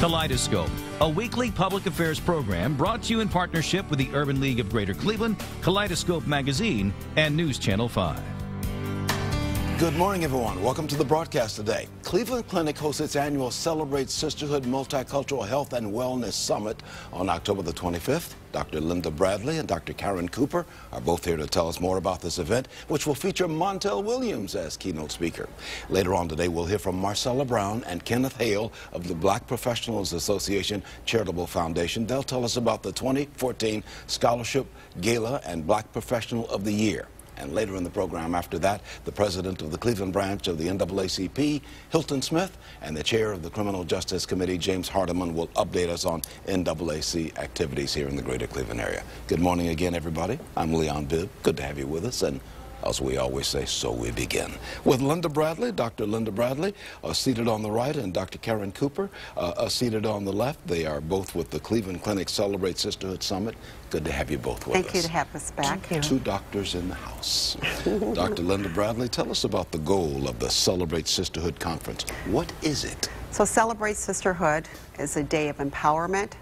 Kaleidoscope, a weekly public affairs program brought to you in partnership with the Urban League of Greater Cleveland, Kaleidoscope Magazine, and News Channel 5. Good morning, everyone. Welcome to the broadcast today. Cleveland Clinic hosts its annual Celebrate Sisterhood Multicultural Health and Wellness Summit on October the 25th. Dr. Linda Bradley and Dr. Karen Cooper are both here to tell us more about this event, which will feature Montel Williams as keynote speaker. Later on today, we'll hear from Marcella Brown and Kenneth Hale of the Black Professionals Association Charitable Foundation. They'll tell us about the 2014 Scholarship Gala and Black Professional of the Year. And later in the program after that, the president of the Cleveland branch of the NAACP, Hilton Smith, and the chair of the Criminal Justice Committee, James Hardiman, will update us on NAAC activities here in the greater Cleveland area. Good morning again, everybody. I'm Leon Bibb. Good to have you with us. And as we always say, so we begin. With Linda Bradley, Dr. Linda Bradley, seated on the right, and Dr. Karen Cooper, seated on the left. They are both with the Cleveland Clinic Celebrate Sisterhood Summit. Good to have you both with us. Thank you to have us back. Thank you. Two doctors in the house. Dr. Linda Bradley, tell us about the goal of the Celebrate Sisterhood Conference. What is it? So Celebrate Sisterhood is a day of empowerment,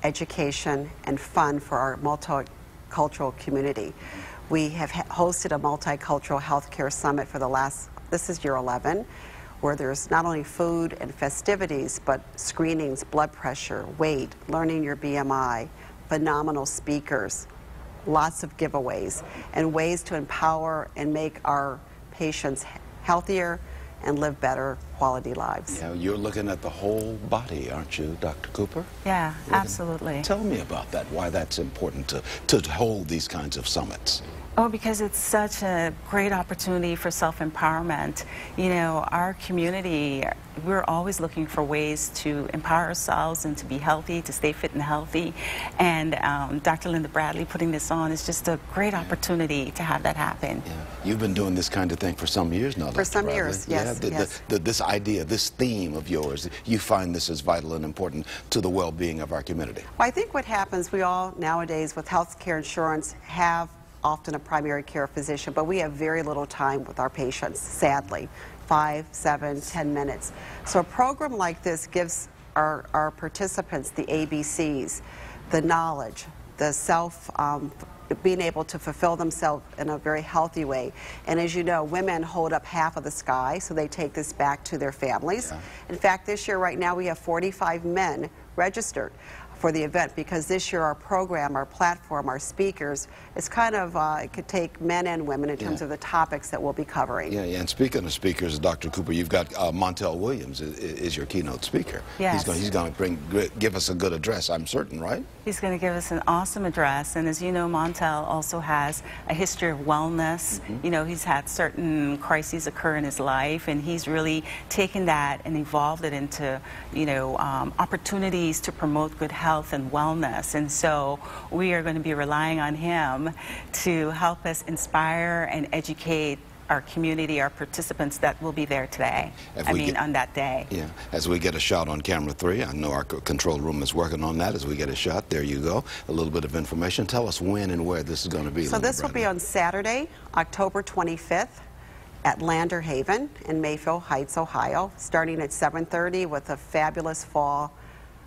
education, and fun for our multicultural community. We have hosted a multicultural healthcare summit for this is year 11, where there's not only food and festivities, but screenings, blood pressure, weight, learning your BMI, phenomenal speakers, lots of giveaways, and ways to empower and make our patients healthier and live better quality lives. Yeah, you're looking at the whole body, aren't you, Dr. Cooper? Yeah, absolutely. Tell me about that, why that's important to hold these kinds of summits. Oh, because it's such a great opportunity for self-empowerment. You know, our community, we're always looking for ways to empower ourselves and to be healthy, to stay fit and healthy. And Dr. Linda Bradley putting this on is just a great opportunity to have that happen. Yeah. You've been doing this kind of thing for some years now, Dr. For some Bradley. years, yes. Yeah, yes. This idea, this theme of yours, you find this is vital and important to the well-being of our community. Well, I think what happens, we all nowadays with health care insurance have often a primary care physician, but we have very little time with our patients, sadly, 5, 7, 10 minutes. So a program like this gives our participants the ABCs, the knowledge, the being able to fulfill themselves in a very healthy way. And as you know, women hold up half of the sky, so they take this back to their families. Yeah. In fact, this year right now we have 45 men registered for the event, because this year our program, our platform, our speakers, is kind of, it could take men and women in terms of the topics that we'll be covering. Yeah, and speaking of speakers, Dr. Cooper, you've got Montel Williams is your keynote speaker. Yes. He's going to give us a good address, I'm certain, right? He's going to give us an awesome address, and as you know, Montel also has a history of wellness. You know, he's had certain crises occur in his life, and he's really taken that and evolved it into, you know, opportunities to promote good health and wellness. And so we are going to be relying on him to help us inspire and educate our community, our participants that will be there today. On that day. Yeah, as we get a shot on camera 3, I know our control room is working on that. As we get a shot, there you go. A little bit of information. Tell us when and where this is going to be. So this will be on Saturday, October 25th at Lander Haven in Mayfield Heights, Ohio, starting at 7:30 with a fabulous fall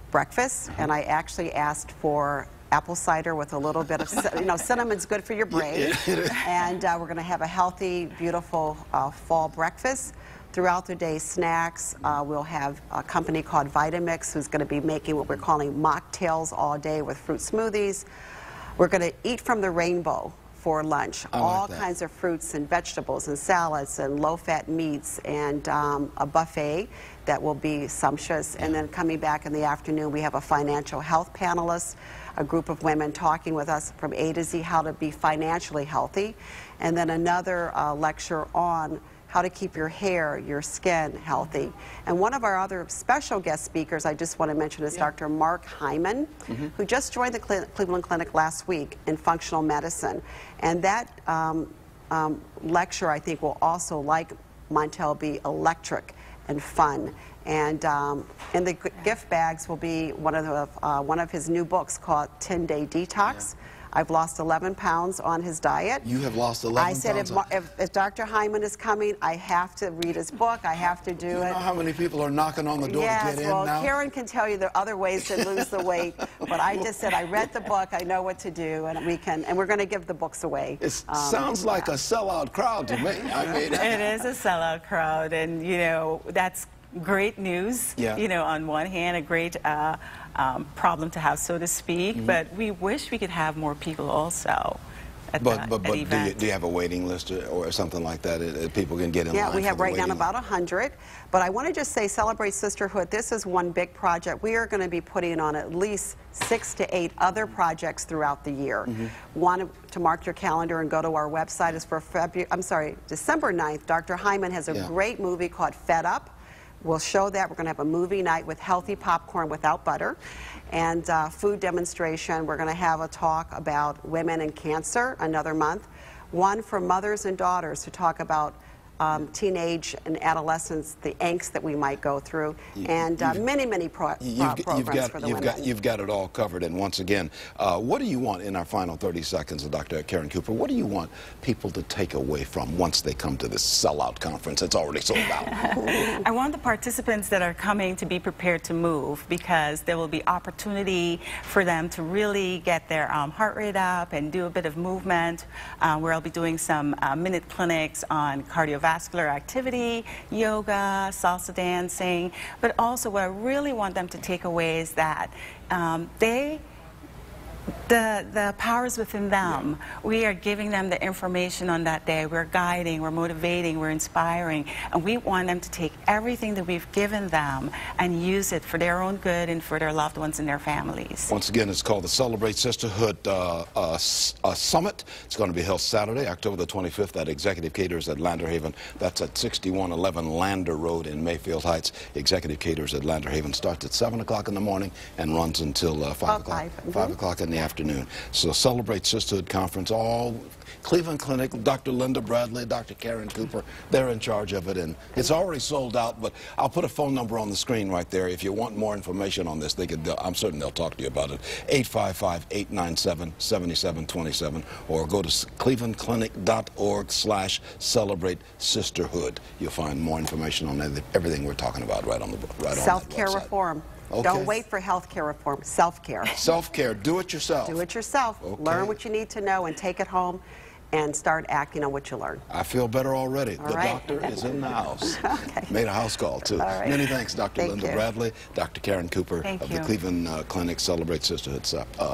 breakfast. And I actually asked for apple cider with a little bit of, you know, cinnamon's good for your brain. And we're going to have a healthy, beautiful fall breakfast. Throughout the day, snacks. We'll have a company called Vitamix who's going to be making what we're calling mocktails all day with fruit smoothies. We're going to eat from the rainbow for lunch. All kinds of fruits and vegetables and salads and low-fat meats, and a buffet that will be sumptuous. And then coming back in the afternoon, we have a financial health panelist, a group of women talking with us from A to Z how to be financially healthy, and then another lecture on how to keep your hair, your skin healthy. And one of our other special guest speakers I just want to mention is Dr. Mark Hyman, who just joined the Cleveland Clinic last week in functional medicine. And that lecture, I think, will also, like Montel, be electric and fun. And in the gift bags will be one of his new books called 10-Day Detox. I've lost 11 pounds on his diet. You have lost 11 I said pounds? if Dr. Hyman is coming, I have to read his book. I have to do it. You know how many people are knocking on the door to get in well, now? Karen can tell you there are other ways to lose the weight, but I just said I read the book, I know what to do, and we're going to give the books away. It sounds like a sellout crowd to me. I mean, it is a sellout crowd, and you know that's great news. Yeah. You know, on one hand, a great problem to have, so to speak, but we wish we could have more people also. But do you have a waiting list or something like that? People can get in line. Yeah, we have right now line? about 100. But I want to just say, Celebrate Sisterhood, this is one big project. We are going to be putting on at least 6 to 8 other projects throughout the year. One to mark your calendar and go to our website is for December 9th. Dr. Hyman has a great movie called Fed Up. We'll show that. We're going to have a movie night with healthy popcorn without butter and food demonstration. We're going to have a talk about women and cancer another month. One for mothers and daughters to talk about teenage and adolescence, the angst that we might go through, and many programs for the women. You've got it all covered. And once again, what do you want in our final 30 seconds of Dr. Karen Cooper? What do you want people to take away from once they come to this sellout conference? It's already sold out. I want the participants that are coming to be prepared to move, because there will be opportunity for them to really get their heart rate up and do a bit of movement, where I'll be doing some minute clinics on cardiovascular activity, yoga, salsa dancing, but also what I really want them to take away is that the powers within them. We are giving them the information on that day. We're guiding, we're motivating, we're inspiring, and we want them to take everything that we've given them and use it for their own good and for their loved ones and their families. Once again, it's called the Celebrate Sisterhood Summit. It's going to be held Saturday, October the 25th at Executive Caterers at Lander Haven. That's at 6111 Lander Road in Mayfield Heights. Executive Caterers at Lander Haven starts at 7 o'clock in the morning and runs until 5 o'clock. 5 o'clock in the afternoon. So Celebrate Sisterhood Conference, all Cleveland Clinic, Dr. Linda Bradley, Dr. Karen Cooper, they're in charge of it, and it's already sold out, but I'll put a phone number on the screen right there. If you want more information on this, I'm certain they'll talk to you about it. 855-897-7727, or go to clevelandclinic.org/celebrate sisterhood. You'll find more information on everything we're talking about right on Self-care reform. Okay. Don't wait for health care reform. Self-care. Self-care. Do it yourself. Do it yourself. Okay. Learn what you need to know and take it home and start acting on what you learn. I feel better already. All the right. doctor is in the house. Okay. Made a house call, too. All right. Many thanks, Dr. Thank Linda you. Bradley, Dr. Karen Cooper of the Cleveland Clinic Celebrate Sisterhood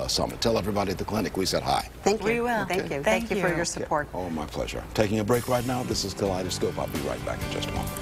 Summit. Tell everybody at the clinic we said hi. Thank you. We will. Thank you. Okay. Thank you for your support. Oh, my pleasure. Taking a break right now. This is Kaleidoscope. I'll be right back in just a moment.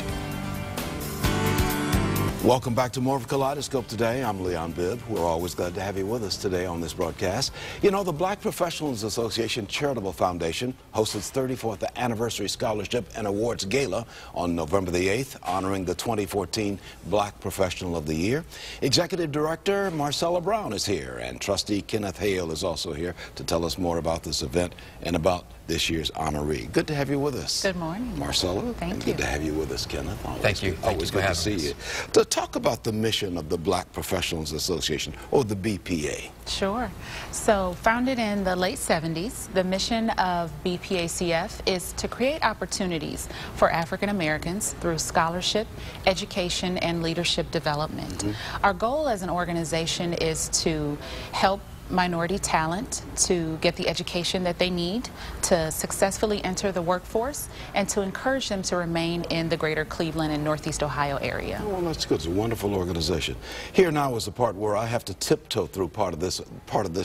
Welcome back to more of Kaleidoscope today. I'm Leon Bibb. We're always glad to have you with us today on this broadcast. You know, the Black Professionals Association Charitable Foundation hosts its 34th Anniversary Scholarship and Awards Gala on November the 8th, honoring the 2014 Black Professional of the Year. Executive Director Marcella Brown is here, and Trustee Kenneth Hale is also here to tell us more about this event and about this year's honoree. Good to have you with us. Good morning. Marcella. Thank you. Good to have you with us, Kenneth. Thank you. Always good to see you. To talk about the mission of the Black Professionals Association, or the BPA. Sure. So, founded in the late 70s, the mission of BPACF is to create opportunities for African Americans through scholarship, education, and leadership development. Our goal as an organization is to help minority talent to get the education that they need to successfully enter the workforce and to encourage them to remain in the greater Cleveland and Northeast Ohio area. Oh, well, that's good. It's a wonderful organization. Here now is the part where I have to tiptoe through part of this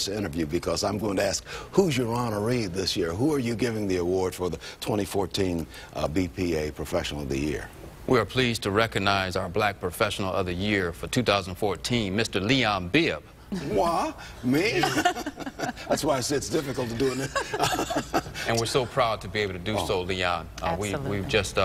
interview, because I'm going to ask, who's your honoree this year? Who are you giving the award for the 2014 BPA Professional of the Year? We are pleased to recognize our Black Professional of the Year for 2014, Mr. Leon Bibb. What? Me? That's why I said it's difficult to do it. And we're so proud to be able to do so, Leon. We've just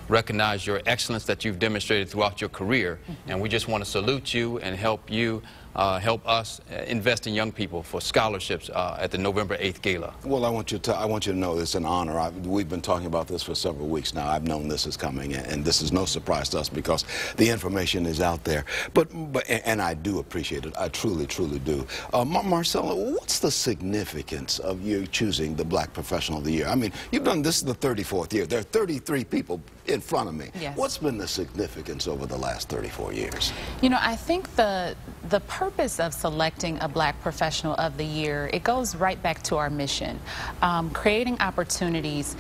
recognize your excellence that you've demonstrated throughout your career, and we just want to salute you and help you help us invest in young people for scholarships at the November 8th gala. Well, I want you to know it's an honor. We've been talking about this for several weeks now. I've known this is coming, and this is no surprise to us because the information is out there. And I do appreciate it. I truly, truly do. Marcella, what's the significance of you choosing the Black Professional of the Year? I mean, you've done this is the 34th year. There are 33 people in front of me. Yes. What's been the significance over the last 34 years? You know, I think the purpose of selecting a Black Professional of the Year, it goes right back to our mission, creating opportunities.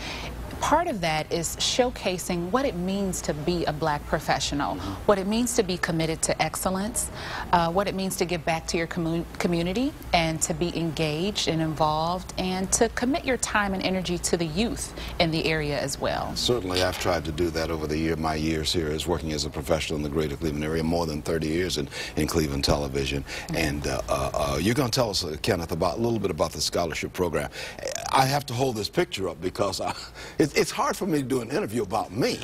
Part of that is showcasing what it means to be a Black professional, what it means to be committed to excellence, what it means to give back to your community and to be engaged and involved and to commit your time and energy to the youth in the area as well. Certainly, I've tried to do that over my years here as working as a professional in the greater Cleveland area, more than 30 years in Cleveland television. And you're going to tell us, Kenneth, a little bit about the scholarship program. I have to hold this picture up because it's hard for me to do an interview about me,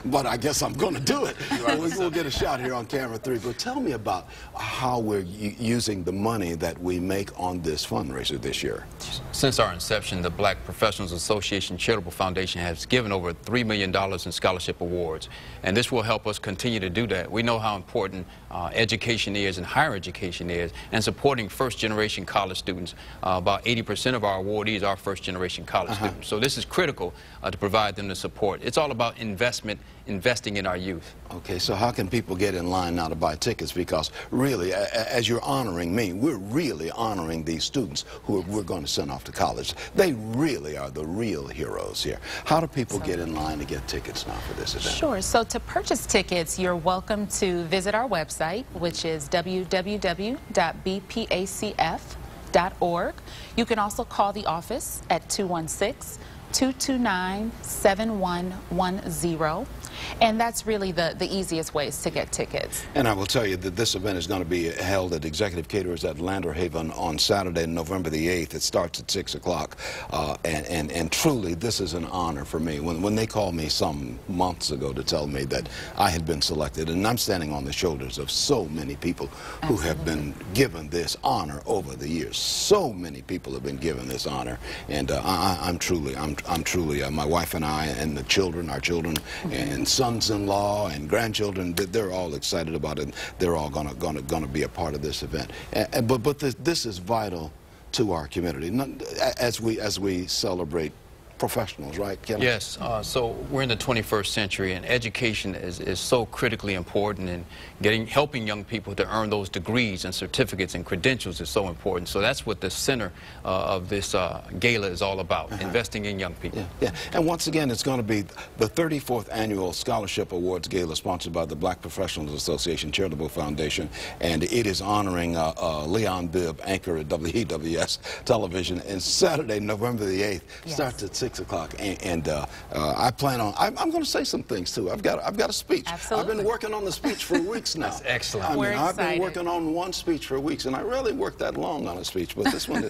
but I guess I'm going to do it. We'll get a shot here on camera 3. But tell me about how we're using the money that we make on this fundraiser this year. Since our inception, the Black Professionals Association Charitable Foundation has given over $3 million in scholarship awards, and this will help us continue to do that. We know how important education is and higher education is, and supporting first-generation college students. About 80% of our awardees are first-generation college students. So this is critical to provide them the support. It's all about investing in our youth. Okay, so how can people get in line now to buy tickets? Because really, as you're honoring me, we're really honoring these students who we're going to send off to college. They really are the real heroes here. How do people get in line to get tickets now for this event? Sure. So to purchase tickets, you're welcome to visit our website, which is www.bpacf.org. You can also call the office at 216-229-7110. And that's really the easiest ways to get tickets. And I will tell you that this event is going to be held at Executive Caterers at Lander Haven on Saturday, November the 8th. It starts at 6 o'clock. And truly, this is an honor for me. When they called me some months ago to tell me that I had been selected, and I'm standing on the shoulders of so many people who have been given this honor over the years. So many people have been given this honor. And I'm truly, my wife and I and the children, our children, and sons-in-law and grandchildren, they're all excited about it. They're all gonna be a part of this event. But this is vital to our community as we celebrate professionals, right, Kenneth? Yes. So we're in the 21st century, and education is so critically important, and helping young people to earn those degrees and certificates and credentials is so important. So that's what the center of this gala is all about, investing in young people. Yeah. And once again, it's going to be the 34th Annual Scholarship Awards Gala, sponsored by the Black Professionals Association Charitable Foundation, and it is honoring Leon Bibb, anchor at WEWS Television, and Saturday, November the 8th, starts at 6 o'clock, and I plan on, I'm going to say some things too. I've got a speech. Absolutely. I've been working on the speech for weeks now. That's excellent. I mean, We're I've been excited. working on one speech for weeks, and I rarely work that long on a speech, but this one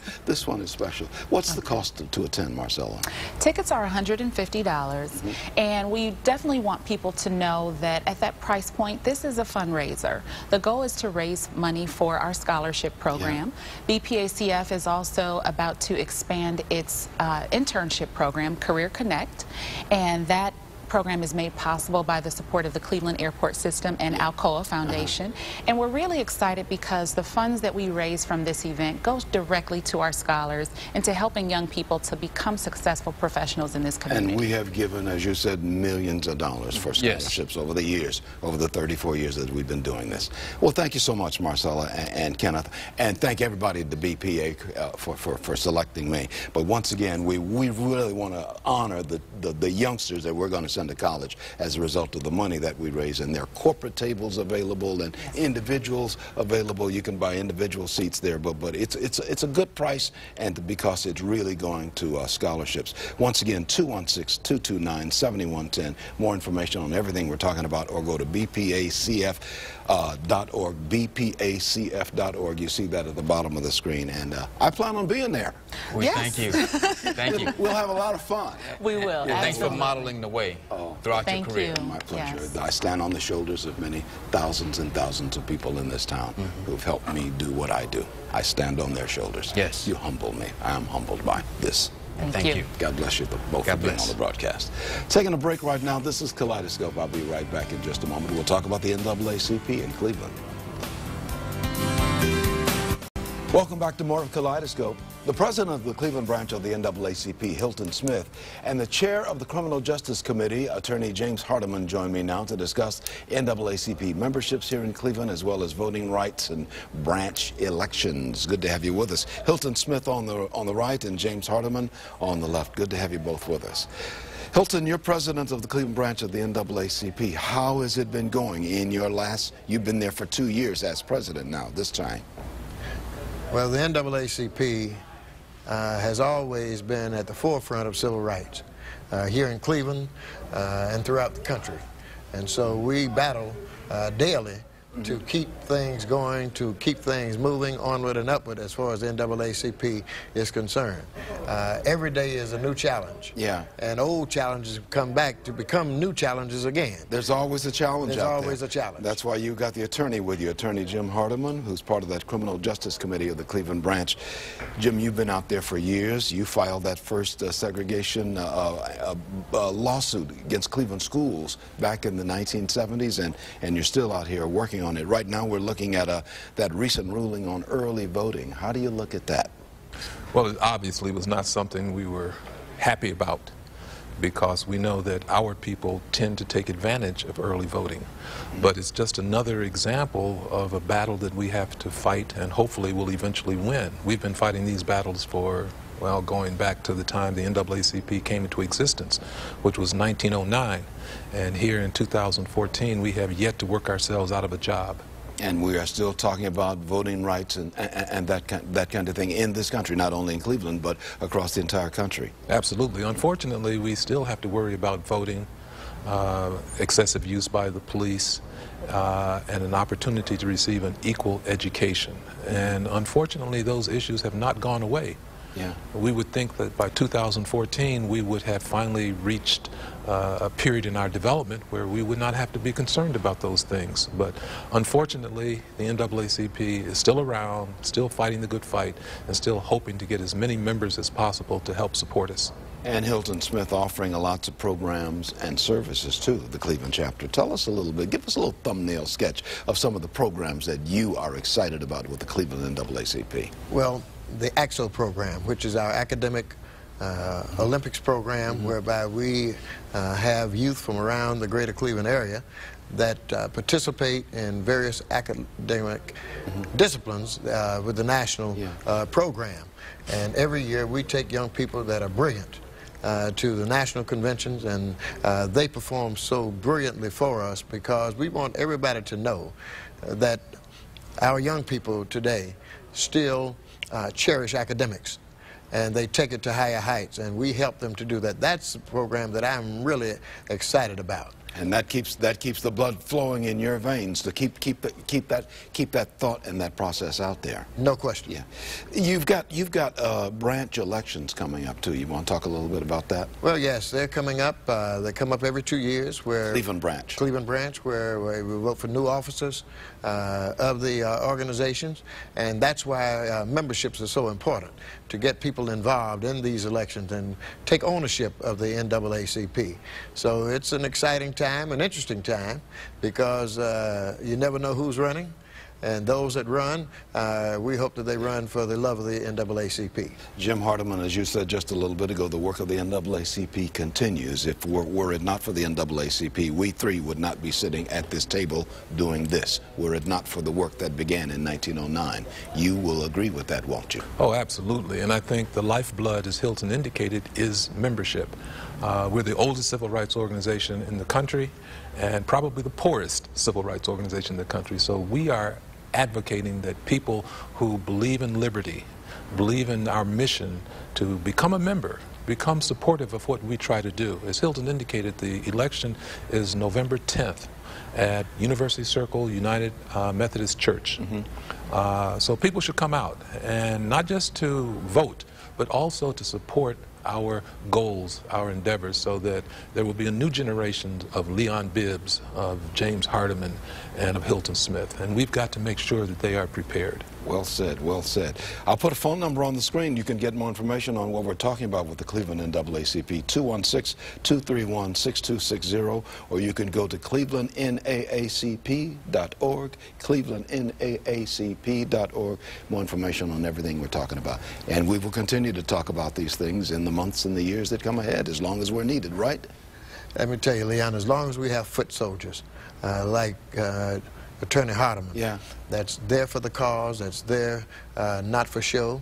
is special. What's the cost to attend, Marcella? Tickets are $150, and we definitely want people to know that at that price point, this is a fundraiser. The goal is to raise money for our scholarship program. BPACF is also about to expand its internship program, Career Connect, and that program is made possible by the support of the Cleveland Airport System and Alcoa Foundation. And we're really excited because the funds that we raise from this event goes directly to our scholars and to helping young people to become successful professionals in this community. And we have given, as you said, millions of dollars for scholarships over the years, over the 34 years that we've been doing this. Well, thank you so much, Marcella and Kenneth, and thank everybody at the BPA for selecting me. But once again, we really want to honor the youngsters that we're going to send to college as a result of the money that we raise, and there are corporate tables available and individuals available. You can buy individual seats there, but it's a good price, and because it's really going to scholarships. Once again, 216-229-7110. More information on everything we're talking about, or go to bpacf.org, bpacf.org. You see that at the bottom of the screen, and I plan on being there. We Yes. thank you. Thank you. We'll have a lot of fun. We will. And thanks for Absolutely. modeling the way throughout Thank your career. you. My pleasure. Yes. I stand on the shoulders of many thousands and thousands of people in this town who've helped me do what I do. I stand on their shoulders. Yes. You humble me. I am humbled by this. Thank you. God bless you both for being on the broadcast. Taking a break right now. This is Kaleidoscope. I'll be right back in just a moment. We'll talk about the NAACP in Cleveland. Welcome back to more of Kaleidoscope. The president of the Cleveland branch of the NAACP, Hilton Smith, and the chair of the Criminal Justice Committee, Attorney James Hardiman, join me now to discuss NAACP memberships here in Cleveland, as well as voting rights and branch elections. Good to have you with us. Hilton Smith on the right and James Hardiman on the left. Good to have you both with us. Hilton, you're president of the Cleveland branch of the NAACP. How has it been going in your you've been there for 2 years as president now, this time? Well, the NAACP has always been at the forefront of civil rights here in Cleveland and throughout the country. And so we battle daily to keep things going, to keep things moving onward and upward as far as the NAACP is concerned. Every day is a new challenge. Yeah. And old challenges come back to become new challenges again. There's always a challenge out there. There's always a challenge. That's why you got the attorney with you, Attorney Jim Hardiman, who's part of that Criminal Justice Committee of the Cleveland branch. Jim, you've been out there for years. You filed that first segregation lawsuit against Cleveland schools back in the 1970s, and you're still out here working on it. Right now we're looking at that recent ruling on early voting. How do you look at that? Well, it obviously was not something we were happy about, because we know that our people tend to take advantage of early voting. But it's just another example of a battle that we have to fight, and hopefully we'll eventually win. We've been fighting these battles for, well, going back to the time the NAACP came into existence, which was 1909. And here in 2014, we have yet to work ourselves out of a job. And we are still talking about voting rights and that kind of thing in this country, not only in Cleveland, but across the entire country. Absolutely. Unfortunately, we still have to worry about voting, excessive use by the police, and an opportunity to receive an equal education. And unfortunately, those issues have not gone away. Yeah. We would think that by 2014 we would have finally reached a period in our development where we would not have to be concerned about those things. But unfortunately, the NAACP is still around, still fighting the good fight, and still hoping to get as many members as possible to help support us. And Hilton Smith offering lots of programs and services to the Cleveland chapter. Tell us a little bit, give us a little thumbnail sketch of some of the programs that you are excited about with the Cleveland NAACP. Well, the AXO program, which is our academic Olympics program, whereby we have youth from around the greater Cleveland area that participate in various academic disciplines with the national program. And every year we take young people that are brilliant to the national conventions, and they perform so brilliantly for us because we want everybody to know that our young people today still cherish academics, and they take it to higher heights, and we help them to do that. That's the program that I'm really excited about. And that keeps the blood flowing in your veins to keep that thought and that process out there. No question. Yeah, you've got branch elections coming up too. You want to talk a little bit about that? Well, yes, they're coming up. They come up every 2 years. Where Cleveland branch. Cleveland branch, where we vote for new officers of the organizations, and that's why memberships are so important, to get people involved in these elections and take ownership of the NAACP. So it's an exciting time, an interesting time, because you never know who's running. And those that run, we hope that they run for the love of the NAACP. Jim Hardiman, as you said just a little bit ago, the work of the NAACP continues. If were it not for the NAACP, we three would not be sitting at this table doing this, were it not for the work that began in 1909. You will agree with that, won't you? Oh, absolutely. And I think the lifeblood, as Hilton indicated, is membership. We're the oldest civil rights organization in the country, and probably the poorest civil rights organization in the country. So we are advocating that people who believe in liberty, believe in our mission to become a member, become supportive of what we try to do. As Hilton indicated, the election is November 10th at University Circle United Methodist Church. So people should come out, and not just to vote, but also to support our goals, our endeavors, so that there will be a new generation of Leon Bibbs, of James Hardiman, and of Hilton Smith. And we've got to make sure that they are prepared. Well said, well said. I'll put a phone number on the screen. You can get more information on what we're talking about with the Cleveland NAACP, 216-231-6260, or you can go to clevelandnaacp.org, clevelandnaacp.org. More information on everything we're talking about. And we will continue to talk about these things in the months and the years that come ahead, as long as we're needed, right? Let me tell you, Leon, as long as we have foot soldiers, like Attorney Hardiman, that's there for the cause, that's there not for show,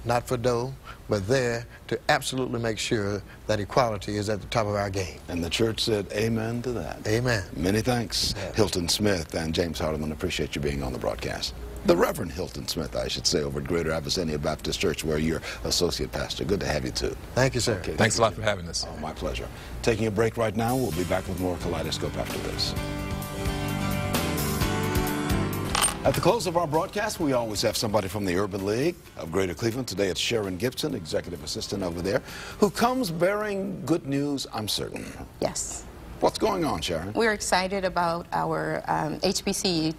not for dough, but there to absolutely make sure that equality is at the top of our game. And the church said amen to that. Amen. Many thanks, Hilton Smith and James Hardiman. Appreciate you being on the broadcast. The Reverend Hilton Smith, I should say, over at Greater Abyssinia Baptist Church, where you're associate pastor. Good to have you, too. Thank you, sir. Okay, Thanks a lot for having us. Oh, my pleasure. Taking a break right now. We'll be back with more Kaleidoscope after this. At the close of our broadcast, we always have somebody from the Urban League of Greater Cleveland. Today it's Sharon Gibson, executive assistant over there, who comes bearing good news, I'm certain. Yes. What's going on, Sharon? We're excited about our HBCU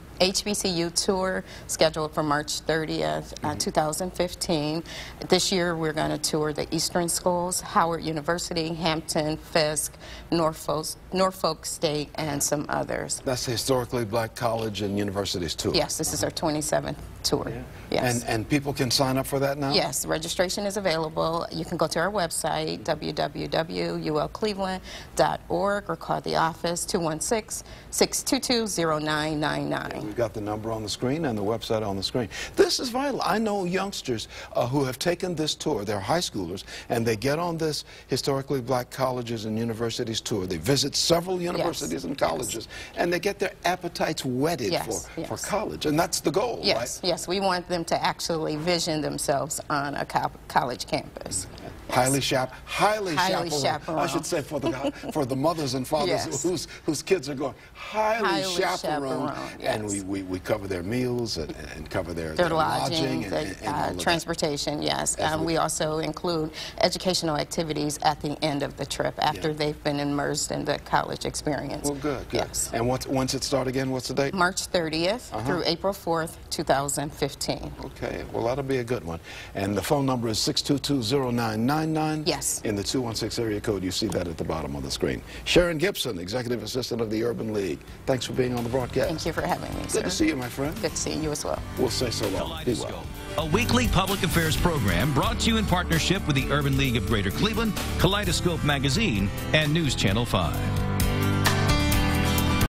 tour scheduled for March 30th, 2015. This year we're going to tour the Eastern Schools, Howard University, Hampton, Fisk, Norfolk State, and some others. That's the historically black college and universities tour. Yes, this is our 27th tour. Yes. And people can sign up for that now? Yes, registration is available. You can go to our website, www.ulcleveland.org, or call the office, 216-622-0999. We've got the number on the screen and the website on the screen. This is vital. I know youngsters who have taken this tour. They're high schoolers, and they get on this historically black colleges and universities tour. They visit several universities and colleges, and they get their appetites whetted for college. And that's the goal, right? Yes, we want them to actually vision themselves on a college campus. Highly chaperoned. I should say for the mothers and fathers whose kids are going. Highly chaperoned. And we cover their meals and cover their lodging and transportation. We also include educational activities at the end of the trip after they've been immersed in the college experience. Well, good. Yes. And once it starts again, what's the date? March 30th through April 4th, 2015. Okay. Well, that'll be a good one. And the phone number is 622-0999. Yes. In the 216 area code, you see that at the bottom of the screen. Sharon Gibson, executive assistant of the Urban League. Thanks for being on the broadcast. Thank you for having me, sir. Good to see you, my friend. Good to see you as well. We'll say so long. Be well. A weekly public affairs program brought to you in partnership with the Urban League of Greater Cleveland, Kaleidoscope Magazine, and News Channel 5.